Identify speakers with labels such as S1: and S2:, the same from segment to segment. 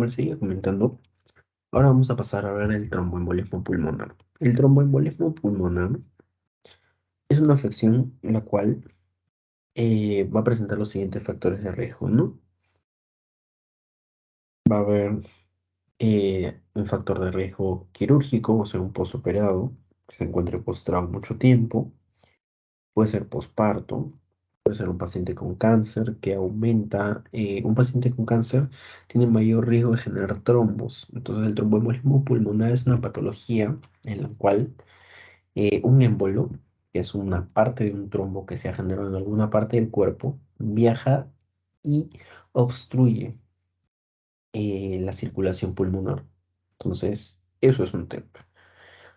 S1: como les seguía comentando, ahora vamos a pasar a ver el tromboembolismo pulmonar. El tromboembolismo pulmonar es una afección en la cual va a presentar los siguientes factores de riesgo, ¿no? Va a haber un factor de riesgo quirúrgico, o sea, un postoperado, que se encuentre postrado mucho tiempo, puede ser posparto, puede ser un paciente con cáncer que aumenta, un paciente con cáncer tiene mayor riesgo de generar trombos. Entonces, el tromboembolismo pulmonar es una patología en la cual un émbolo, que es una parte de un trombo que se ha generado en alguna parte del cuerpo, viaja y obstruye la circulación pulmonar. Entonces, eso es un TEP.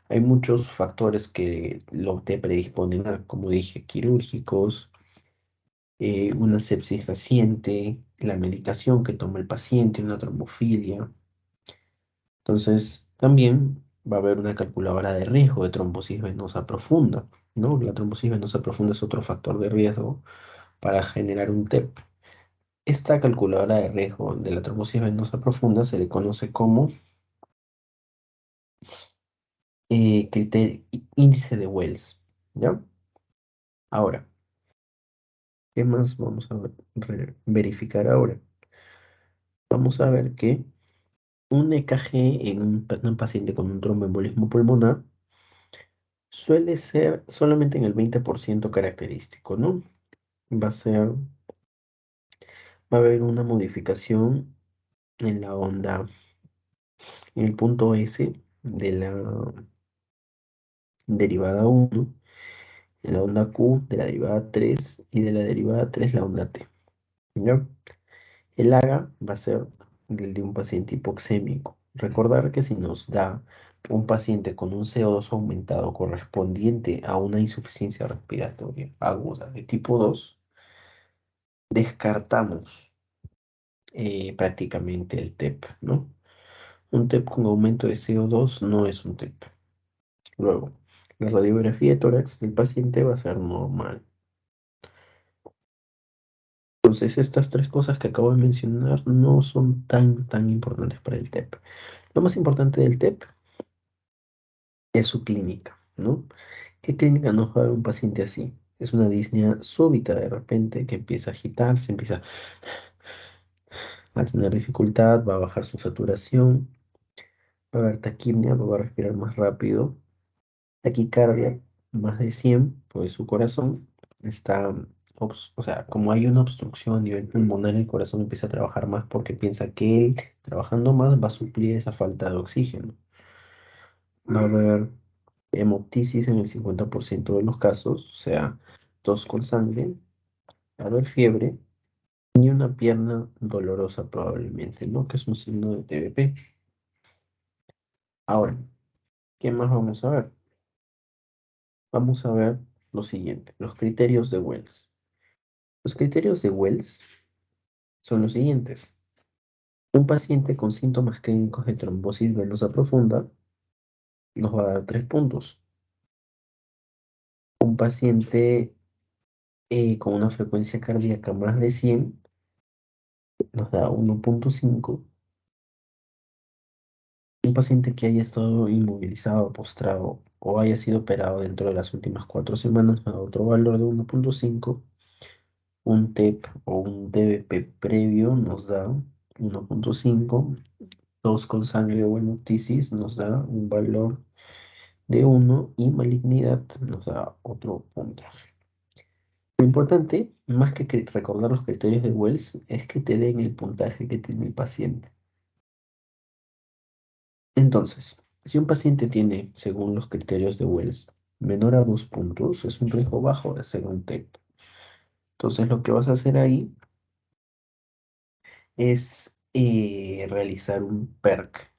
S1: Hay muchos factores que lo te predisponen a, como dije, quirúrgicos, una sepsis reciente, la medicación que toma el paciente, una trombofilia. Entonces, también va a haber una calculadora de riesgo de trombosis venosa profunda, ¿no? La trombosis venosa profunda es otro factor de riesgo para generar un TEP. Esta calculadora de riesgo de la trombosis venosa profunda se le conoce como índice de Wells, ¿ya? Ahora, ¿qué más vamos a verificar ahora? Vamos a ver que un EKG en un paciente con un tromboembolismo pulmonar suele ser solamente en el 20% característico, ¿no? Va a ser, va a haber una modificación en la onda, en el punto S de la derivada uno, en la onda Q de la derivada 3 y de la derivada 3 la onda T, ¿ya? El AGA va a ser el de un paciente hipoxémico. Recordar que si nos da un paciente con un CO2 aumentado correspondiente a una insuficiencia respiratoria aguda de tipo 2, descartamos prácticamente el TEP, ¿no? Un TEP con aumento de CO2 no es un TEP. Luego, la radiografía de tórax del paciente va a ser normal. Entonces, estas tres cosas que acabo de mencionar no son tan importantes para el TEP. Lo más importante del TEP es su clínica, ¿no? ¿Qué clínica nos va a dar un paciente así? Es una disnea súbita de repente que empieza a agitarse, empieza a tener dificultad, va a bajar su saturación, va a haber taquipnea, va a respirar más rápido, taquicardia más de 100, pues su corazón está, o sea, como hay una obstrucción a nivel pulmonar, el corazón empieza a trabajar más porque piensa que él, trabajando más, va a suplir esa falta de oxígeno. Va a haber hemoptisis en el 50% de los casos, o sea, tos con sangre, va a haber fiebre y una pierna dolorosa probablemente, ¿no? Que es un signo de TBP. Ahora, ¿qué más vamos a ver? Vamos a ver lo siguiente, los criterios de Wells. Los criterios de Wells son los siguientes. Un paciente con síntomas clínicos de trombosis venosa profunda nos va a dar 3 puntos. Un paciente con una frecuencia cardíaca más de 100 nos da 1,5. Un paciente que haya estado inmovilizado, postrado o haya sido operado dentro de las últimas 4 semanas nos da otro valor de 1,5. Un TEP o un DBP previo nos da 1,5. Tos con sangre o hemoptisis nos da un valor de 1 y malignidad nos da otro puntaje. Lo importante, más que recordar los criterios de Wells, es que te den el puntaje que tiene el paciente. Entonces, si un paciente tiene, según los criterios de Wells, menor a 2 puntos, es un riesgo bajo de ser un TEP. Entonces, lo que vas a hacer ahí es realizar un PERC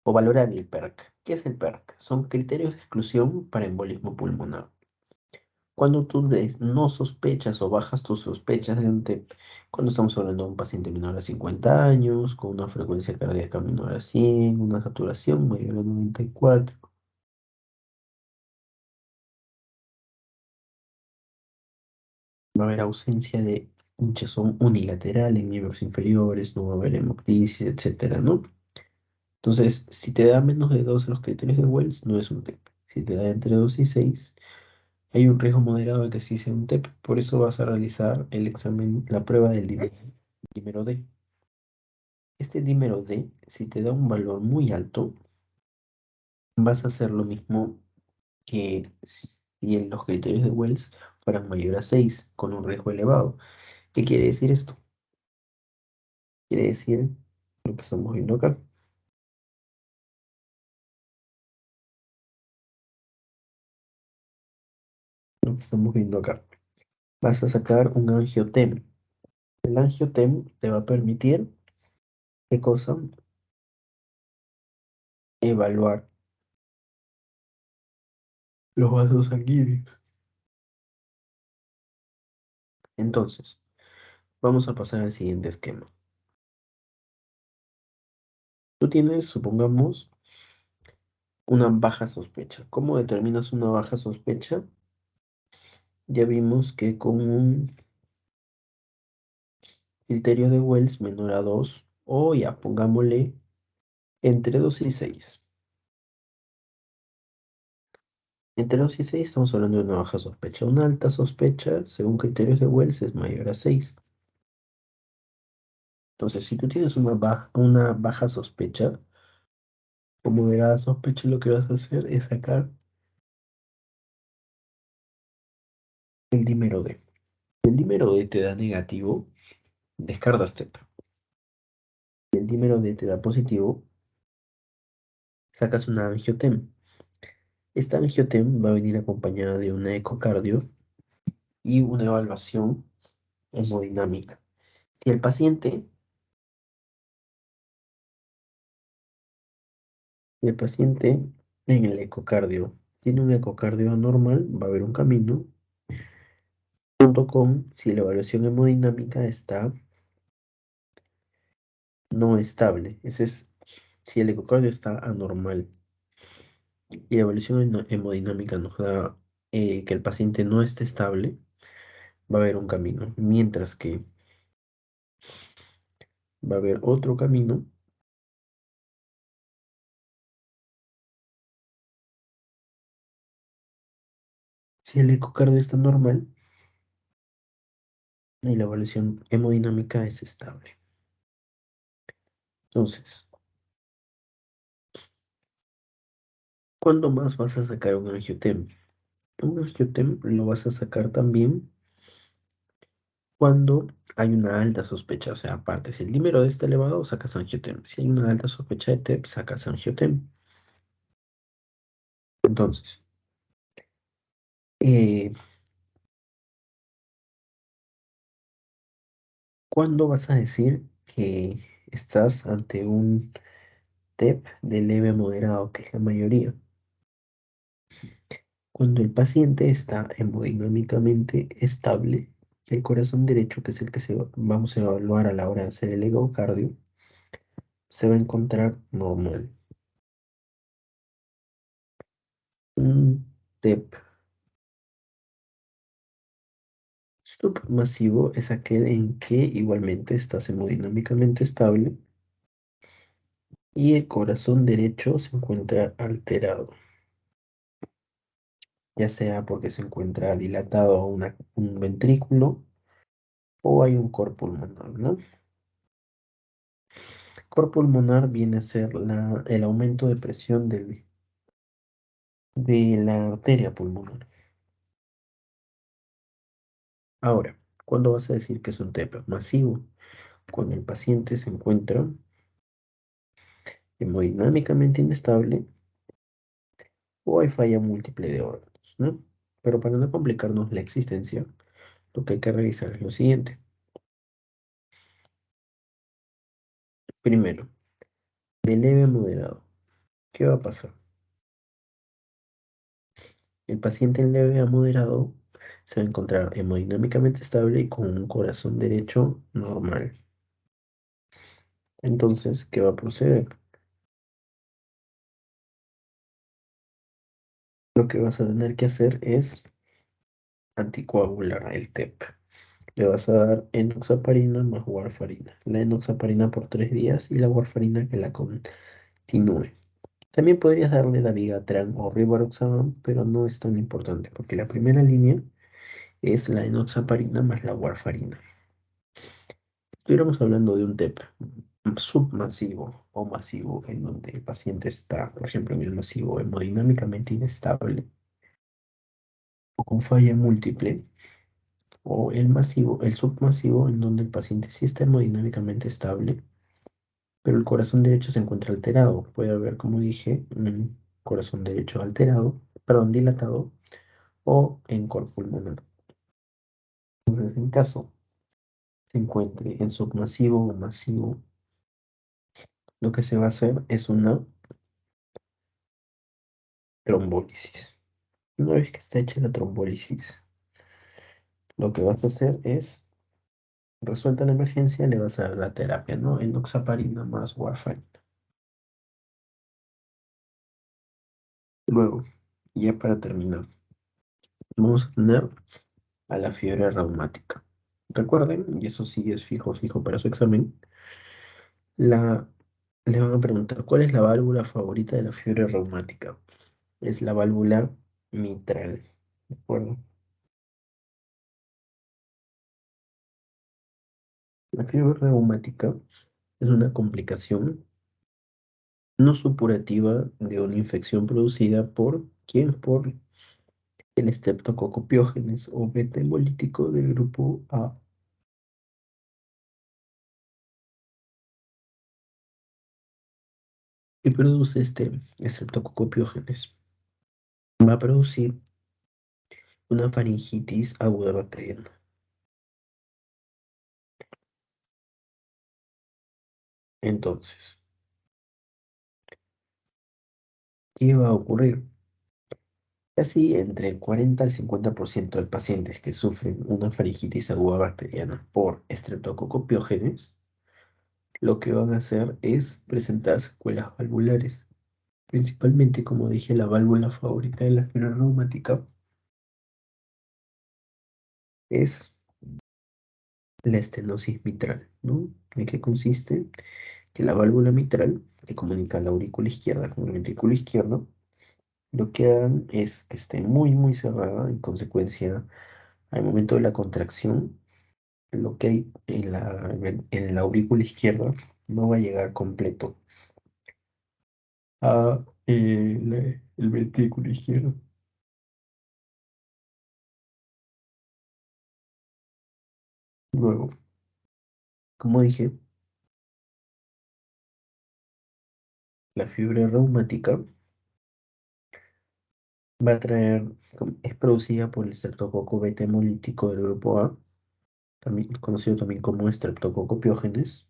S1: o valorar el PERC. ¿Qué es el PERC? Son criterios de exclusión para embolismo pulmonar. Cuando tú no sospechas o bajas tus sospechas de un TEP, cuando estamos hablando de un paciente menor a 50 años, con una frecuencia cardíaca menor a 100, una saturación mayor a 94, va a haber ausencia de hinchazón unilateral en miembros inferiores, no va a haber hemoptisis, etcétera, ¿no? Entonces, si te da menos de 2 en los criterios de Wells, no es un TEP. Si te da entre 2 y 6, hay un riesgo moderado de que sí sea un TEP. Por eso vas a realizar el examen, la prueba del dímero D. Este dímero D, si te da un valor muy alto, vas a hacer lo mismo que si en los criterios de Wells fueran mayor a 6 con un riesgo elevado. ¿Qué quiere decir esto? Quiere decir lo que estamos viendo acá. Lo que estamos viendo acá. Vas a sacar un angiotem. El angiotem te va a permitir, ¿qué cosa? Evaluar los vasos sanguíneos. Entonces, vamos a pasar al siguiente esquema. Tú tienes, supongamos, una baja sospecha. ¿Cómo determinas una baja sospecha? Ya vimos que con un criterio de Wells menor a 2, o ya pongámosle entre 2 y 6. Entre 2 y 6 estamos hablando de una baja sospecha. Una alta sospecha, según criterios de Wells, es mayor a 6. Entonces, si tú tienes una baja sospecha, como verás, sospecha, lo que vas a hacer es sacar el dímero D. Si el dímero D te da negativo, descartas teta. Si el dímero D te da positivo, sacas una angiotem. Esta angiotem va a venir acompañada de una ecocardio y una evaluación hemodinámica. Si el paciente, si el paciente en el ecocardio tiene un ecocardio anormal, va a haber un camino, junto con si la evaluación hemodinámica está no estable. Ese es si el ecocardio está anormal y la evaluación hemodinámica nos da que el paciente no esté estable, va a haber un camino. Mientras que va a haber otro camino si el ecocardio está normal y la evaluación hemodinámica es estable. Entonces, ¿cuándo más vas a sacar un angiotem? Un angiotem lo vas a sacar también cuando hay una alta sospecha. O sea, aparte, si el dímero D está elevado, sacas angiotem. Si hay una alta sospecha de TEP, sacas angiotem. Entonces, eh, ¿cuándo vas a decir que estás ante un TEP de leve a moderado, que es la mayoría? Cuando el paciente está hemodinámicamente estable, el corazón derecho, que es el que vamos a evaluar a la hora de hacer el ecocardio, se va a encontrar normal. Un TEP submasivo es aquel en que igualmente estás hemodinámicamente estable y el corazón derecho se encuentra alterado, ya sea porque se encuentra dilatado un ventrículo o hay un cor pulmonar, ¿no? Cor pulmonar viene a ser el aumento de presión de la arteria pulmonar. Ahora, ¿cuándo vas a decir que es un TEP masivo? Cuando el paciente se encuentra hemodinámicamente inestable o hay falla múltiple de órganos, ¿no? Pero para no complicarnos la existencia, lo que hay que revisar es lo siguiente. Primero, de leve a moderado. ¿Qué va a pasar? El paciente en leve a moderado se va a encontrar hemodinámicamente estable y con un corazón derecho normal. Entonces, ¿qué va a proceder? Lo que vas a tener que hacer es anticoagular el TEP. Le vas a dar enoxaparina más warfarina. La enoxaparina por 3 días y la warfarina que la continúe. También podrías darle dabigatran o rivaroxaban, pero no es tan importante porque la primera línea es la enoxaparina más la warfarina. Estuviéramos hablando de un TEP submasivo o masivo en donde el paciente está, por ejemplo, en el masivo hemodinámicamente inestable o con falla múltiple, o el masivo, el submasivo en donde el paciente sí está hemodinámicamente estable, pero el corazón derecho se encuentra alterado. Puede haber, como dije, un corazón derecho alterado, perdón, dilatado o en cor pulmonar. Entonces, en caso se encuentre en submasivo o masivo, lo que se va a hacer es una trombólisis. Una vez que está hecha la trombólisis, lo que vas a hacer es, resuelta la emergencia, le vas a dar la terapia, ¿no? Enoxaparina más warfarin. Luego, ya para terminar, vamos a tener a la fiebre reumática. Recuerden, y eso sí es fijo, fijo para su examen, la, le van a preguntar cuál es la válvula favorita de la fiebre reumática. Es la válvula mitral, ¿de acuerdo? La fiebre reumática es una complicación no supurativa de una infección producida por ¿quién? Por el Streptococcus pyogenes o beta hemolítico del grupo A. ¿Qué produce este Streptococcus pyogenes? Va a producir una faringitis aguda bacteriana. Entonces, ¿qué va a ocurrir? Casi entre el 40 al 50% de pacientes que sufren una faringitis aguda bacteriana por Streptococcus pyogenes, lo que van a hacer es presentar secuelas valvulares. Principalmente, como dije, la válvula favorita de la fiebre reumática es la estenosis mitral, ¿no? ¿En qué consiste? Que la válvula mitral, que comunica la aurícula izquierda con el ventrículo izquierdo, lo que hagan es que esté muy, muy cerrada. En consecuencia, al momento de la contracción, lo que hay en la aurícula izquierda no va a llegar completo a el ventrículo izquierdo. Luego, como dije, la fiebre reumática va a traer, es producida por el estreptococo beta hemolítico del grupo A, también, conocido también como estreptococo piógenes.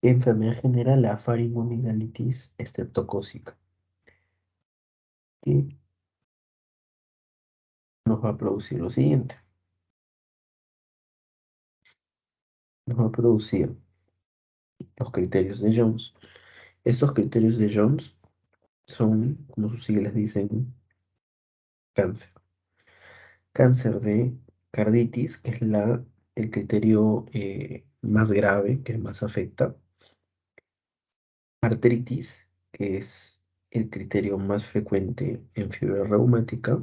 S1: ¿Qué enfermedad genera la faringoamigdalitis estreptocócica? Que nos va a producir lo siguiente. Nos va a producir los criterios de Jones. Estos criterios de Jones son, como sus siglas dicen, cáncer. Cáncer de carditis, que es el criterio más grave, que más afecta. Artritis, que es el criterio más frecuente en fiebre reumática.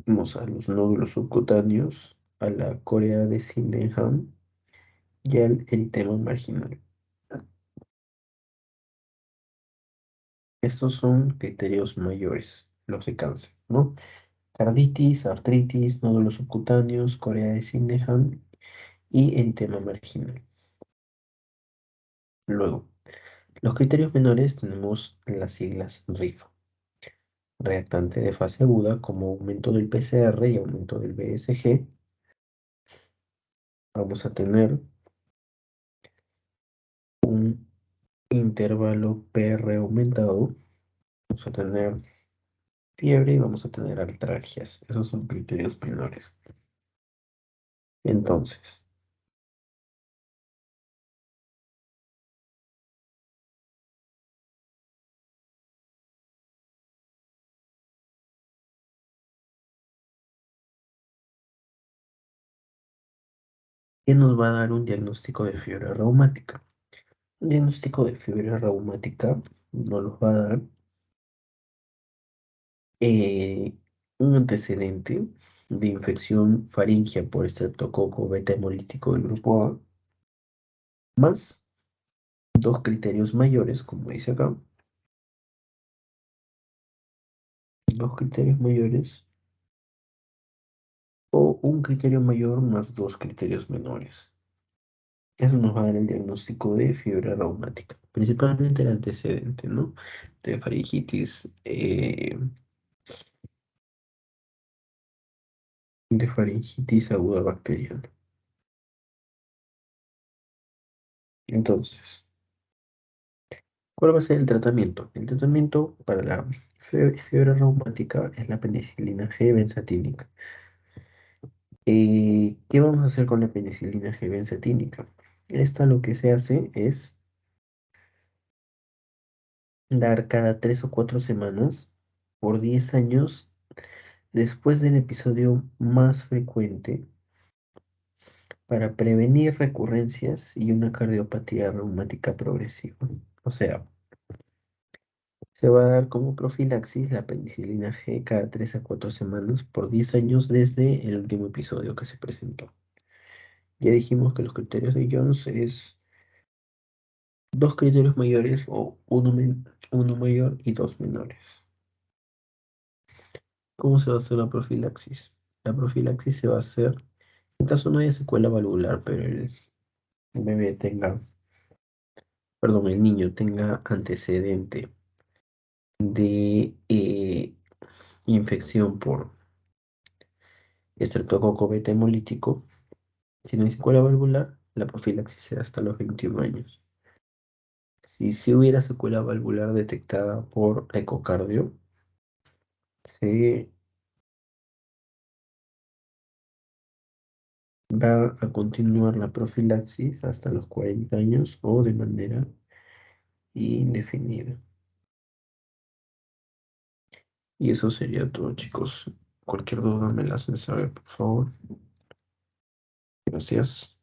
S1: Vamos a los nódulos subcutáneos, a la corea de Sydenham y al eritema marginal. Estos son criterios mayores, los de cáncer, ¿no? Carditis, artritis, nódulos subcutáneos, corea de Sydenham y eritema marginal. Luego, los criterios menores tenemos las siglas RIF, reactante de fase aguda como aumento del PCR y aumento del BSG. Vamos a tener un intervalo PR aumentado, vamos a tener fiebre y vamos a tener artralgias. Esos son criterios menores. Entonces, que nos va a dar un diagnóstico de fiebre reumática. Un diagnóstico de fiebre reumática nos lo va a dar eh, un antecedente de infección faríngea por estreptococo beta hemolítico del grupo A, más dos criterios mayores, como dice acá, dos criterios mayores o un criterio mayor más dos criterios menores. Eso nos va a dar el diagnóstico de fiebre reumática, principalmente el antecedente, ¿no? De faringitis aguda bacteriana. Entonces, ¿cuál va a ser el tratamiento? El tratamiento para la fiebre reumática es la penicilina G benzatínica. ¿Qué vamos a hacer con la penicilina G benzatínica? Esta lo que se hace es dar cada 3 o 4 semanas por 10 años después del episodio más frecuente para prevenir recurrencias y una cardiopatía reumática progresiva. O sea, se va a dar como profilaxis la penicilina G cada 3 a 4 semanas por 10 años desde el último episodio que se presentó. Ya dijimos que los criterios de Jones es dos criterios mayores o uno mayor y dos menores. ¿Cómo se va a hacer la profilaxis? La profilaxis se va a hacer en caso no haya secuela valvular, pero el bebé tenga, perdón, el niño tenga antecedente de infección por estreptococo beta hemolítico. Si no hay secuela valvular, la profilaxis será hasta los 21 años. Si sí hubiera secuela valvular detectada por ecocardio, se va a continuar la profilaxis hasta los 40 años o de manera indefinida. Y eso sería todo, chicos. Cualquier duda me la hacen saber, por favor. Gracias.